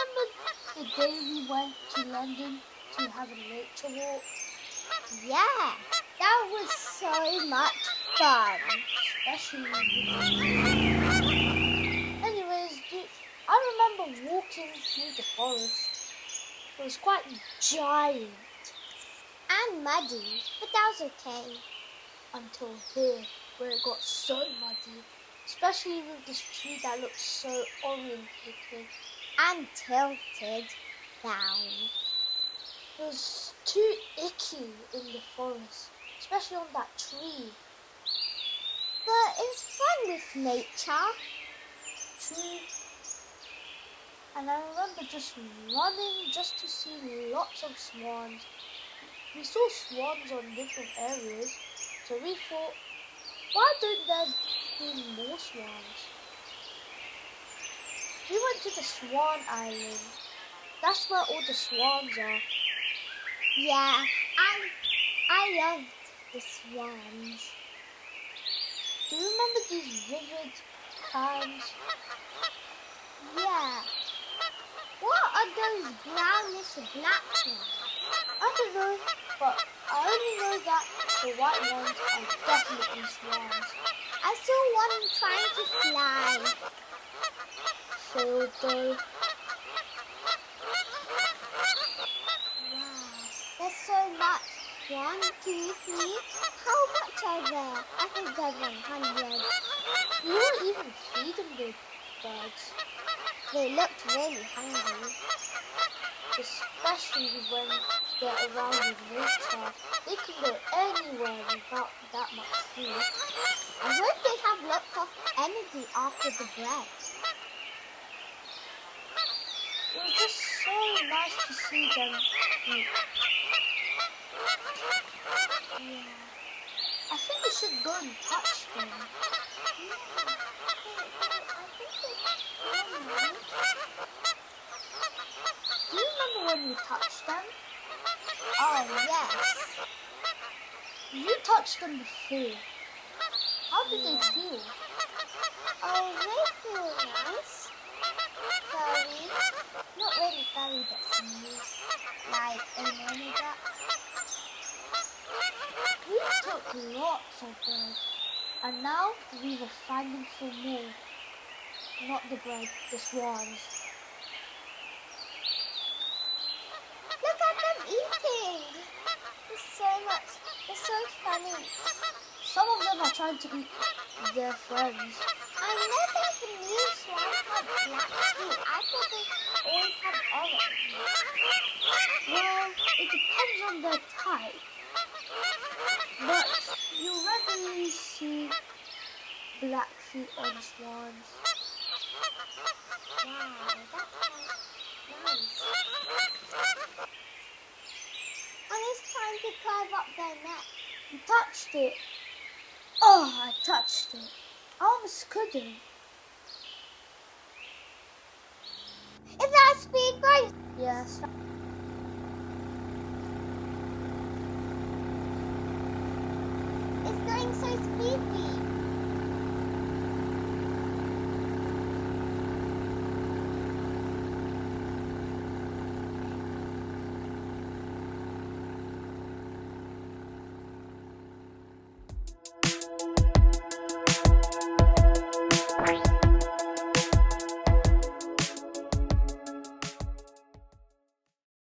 remember the day we went to London to have a nature walk? Yeah, that was so much fun. Especially Anyways, I remember walking through the forest. It was quite giant And muddy, but that was okay. until here, where it got so muddy, especially with this tree that looks so orientated. And tilted down. It was too icky in the forest, especially on that tree. But it's fun with nature. True. And I remember just running just to see lots of swans. We saw swans on different areas, so we thought, why don't there be more swans? We went to the Swan Island. That's where all the swans are. Yeah, I loved the swans. Do you remember these vivid times? Yeah. What are those brownish and black ones? I don't know, but I only know that the white ones are definitely swans. I saw one trying to fly. Failed though. Wow, there's so much. 1, 2, 3. How much are there? I think there's 100. We weren't even feeding the birds, They looked really hungry. especially when they're around in nature. They can go anywhere without that much food. I hope they have lots of energy after the bread. It was just so nice to see them eat. Yeah. I think we should go and touch them. Do you remember when we touched them? Oh, yes. You touched them before. How did they feel? Oh, they feel nice. Furry. Not really furry, but smooth. Like a normal duck. We took lots of birds, and now we were finding for more. Not the birds, the swans. Look at them eating. It's so funny. Some of them are trying to eat their friends. I never even knew swans had black feet. I thought they always had orange. Well, it depends on their type. But you rarely see black feet on swans. Wow, that's nice. And it's time to carve up their neck. You touched it. Oh, I touched it. I almost couldn't. Is that a speed boat? Yes. It's going so speedy.